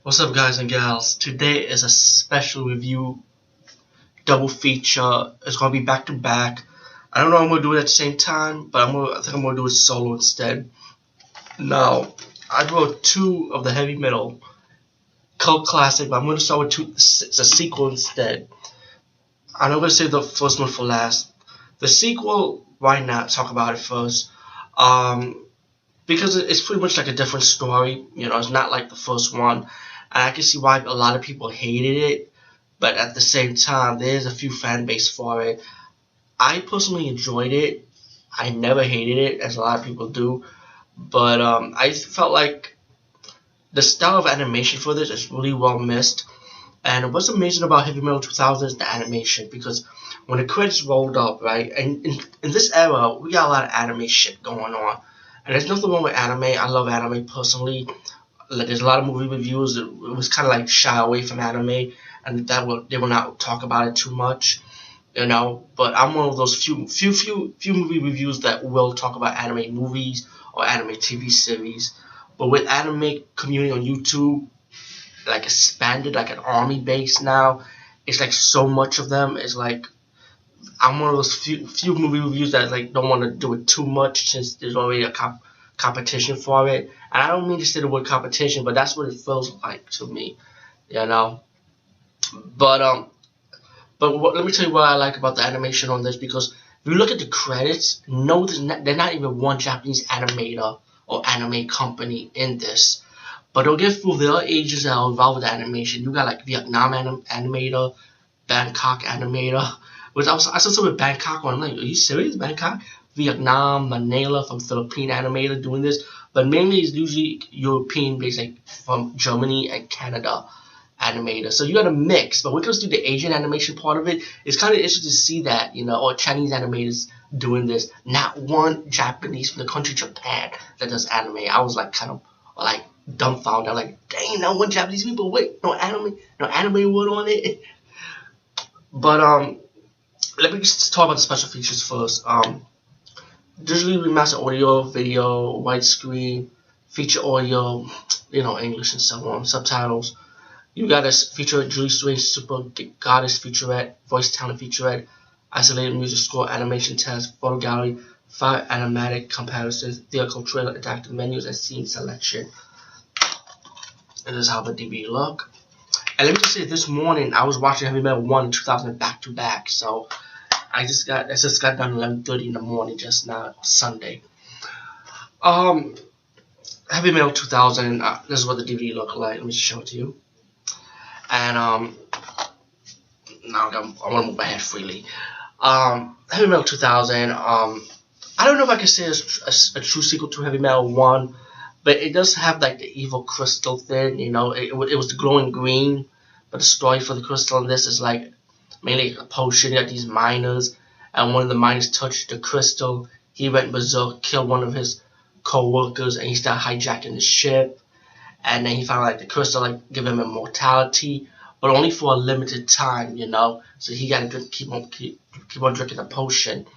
What's up, guys and gals? Today is a special review, double feature. It's gonna be back to back. I don't know if I'm gonna do it at the same time, but I think I'm gonna do it solo instead. Now, I wrote two of the heavy metal cult classic, but I'm gonna start with two. It's a sequel instead. I'm not gonna save the first one for last. The sequel, why not talk about it first? Because it's pretty much like a different story. You know, it's not like the first one. And I can see why a lot of people hated it, but at the same time, there's a few fan base for it. I personally enjoyed it. I never hated it, as a lot of people do. But I felt like the style of animation for this is really well missed. And what's amazing about Heavy Metal 2000 is the animation, because when the credits rolled up, right, and in this era, we got a lot of anime shit going on. And there's nothing wrong with anime. I love anime personally. Like, there's a lot of movie reviews that it was kind of like shy away from anime, and they will not talk about it too much, you know. But I'm one of those few movie reviews that will talk about anime movies or anime TV series. But with anime community on YouTube, like expanded like an army base now, it's like so much of them. It's like I'm one of those few movie reviews that like don't want to do it too much, since there's already a competition for it. And I don't mean to say the word competition, but that's what it feels like to me, you know. But let me tell you what I like about the animation on this, because if you look at the credits, no, they're not even one Japanese animator or anime company in this. But don't get fooled, there are agents that are involved with the animation. You got like Vietnam animator, Bangkok animator. Which I saw something with Bangkok one. I'm like, are you serious? Bangkok? Vietnam, Manila from Philippine animator doing this. But mainly it's usually European based, like from Germany and Canada animator. So you got a mix. But when it comes to the Asian animation part of it, it's kind of interesting to see that, you know, or Chinese animators doing this. Not one Japanese from the country Japan that does anime. I was like kind of like dumbfounded. I'm like, dang, not one Japanese people. Wait, no anime word on it. But let me just talk about the special features first. Digitally remastered audio, video, widescreen, feature audio, you know, English and so on, subtitles. You got a feature Julie Swain's Super Goddess featurette, voice talent featurette, isolated music score, animation test, photo gallery, 5 animatic comparisons, vehicle trailer, interactive menus, and scene selection. And this is how the DVD look. And let me just say, this morning I was watching Heavy Metal 1 and 2000 back to back, so I just got done 11:30 in the morning just now, Sunday. Heavy Metal 2000. This is what the DVD looked like. Let me just show it to you. And now I want to move my head freely. Heavy Metal 2000. I don't know if I can say it's a true sequel to Heavy Metal 1, but it does have like the evil crystal thing. You know, it was the glowing green, but the story for the crystal in this is like mainly a potion. You got these miners, and one of the miners touched the crystal. He went berserk, killed one of his co-workers, and he started hijacking the ship. And then he found like the crystal like give him immortality, but only for a limited time, you know. So he got to keep on drinking the potion.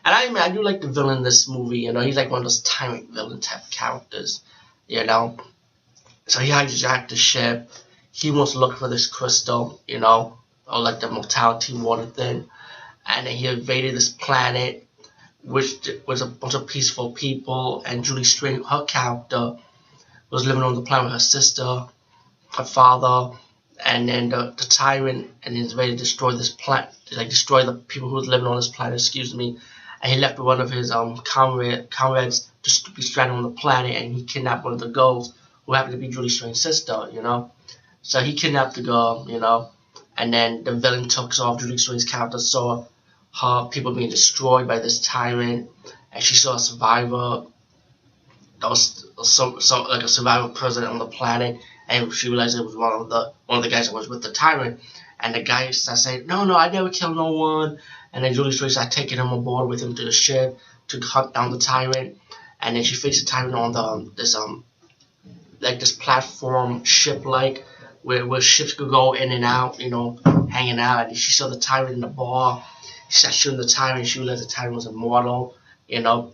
And I do like the villain in this movie. You know, he's like one of those tyrant villain type characters, you know. So he hijacked the ship. He wants to look for this crystal, you know, or like the mortality water thing, and then he invaded this planet, which was a bunch of peaceful people, and Julie String, her character, was living on the planet with her sister, her father, and then the tyrant, and he's ready to destroy this planet, like destroy the people who was living on this planet, excuse me, and he left with one of his comrades to be stranded on the planet, and he kidnapped one of the girls, who happened to be Julie String's sister, you know. So he kidnapped the girl, you know. And then the villain took off. Julie Swain's character saw her people being destroyed by this tyrant, and she saw a survivor that was like a survivor president on the planet, and she realized it was one of the guys that was with the tyrant. And the guy started saying, "No, I never killed no one." And then Julie Swain started taking him aboard with him to the ship to hunt down the tyrant. And then she faced the tyrant on this platform ship where ships could go in and out, you know, hanging out. And she saw the tyrant in the bar. She started shooting the tyrant. She realized the tyrant was immortal, you know,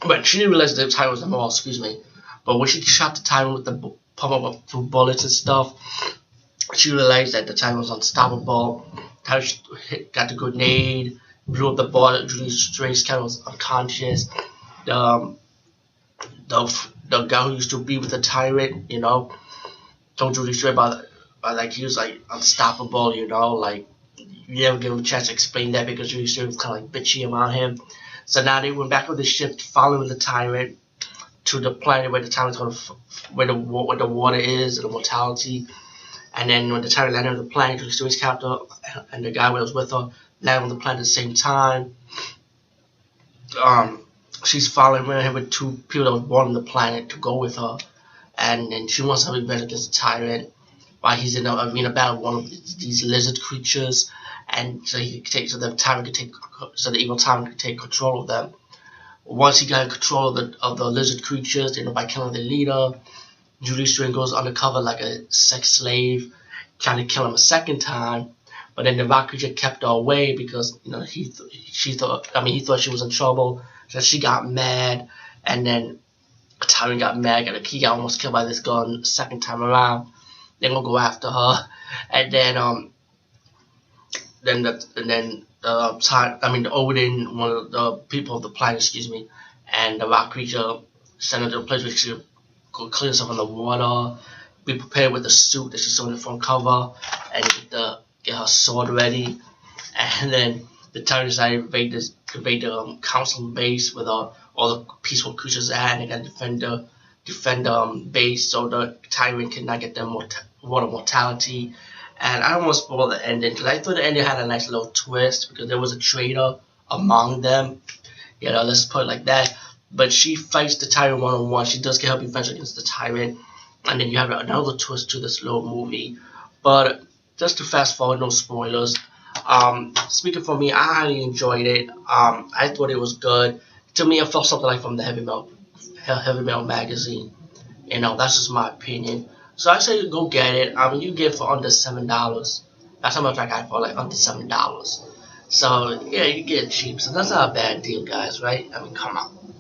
but she didn't realize the tyrant was immortal, excuse me. But when she shot the tyrant with pump up through bullets and stuff. She realized that the Tyrant was unstoppable. Tyrant got the grenade, blew up the ball. Julie Strange kind of was unconscious. The, the guy who used to be with the Tyrant, told Julie Strange about like he was like unstoppable, like you never give him a chance to explain that because Julie Strange was kind of like bitchy about him. So now they went back with the ship following the Tyrant to the planet where the Tyrant's gonna, where the water is, and immortality. And then when the Tyrant landed on the planet, Julie Strange's captor and the guy who was with her landed on the planet at the same time. She's following him with two people that was born on the planet to go with her, and then she wants to have revenge against the Tyrant while he's in a arena battle with one of these lizard creatures, and so so the evil Tyrant could take control of them. Once he got control of the lizard creatures, by killing the leader, Julie Strange goes undercover like a sex slave, trying to kill him a second time. But then the rock creature kept her away because he thought she was in trouble. So she got mad, and then Tyrant got mad. He got almost killed by this gun the second time around. They're gonna go after her, and then the Odin, one of the people of the planet, and the rock creature sent her to a place where she could go clean herself in the water, be prepared with the suit that she saw in the front cover, and get her sword ready. And then the Tyrant decided to invade the council base with all the peaceful creatures at, and they gotta defend the base so the Tyrant cannot get the water mortality. And I don't want to spoil the ending because I thought the ending had a nice little twist because there was a traitor among them. Let's put it like that. But she fights the Tyrant one-on-one. She does get her revenge against the Tyrant. And then you have another twist to this little movie. But just to fast forward, no spoilers. Speaking for me, I highly enjoyed it. I thought it was good. To me, it felt something like from the Heavy Metal magazine. That's just my opinion. So I say go get it. You get it for under $7. That's how much I got for, like under $7. So yeah, you get it cheap. So that's not a bad deal, guys, right? Come on.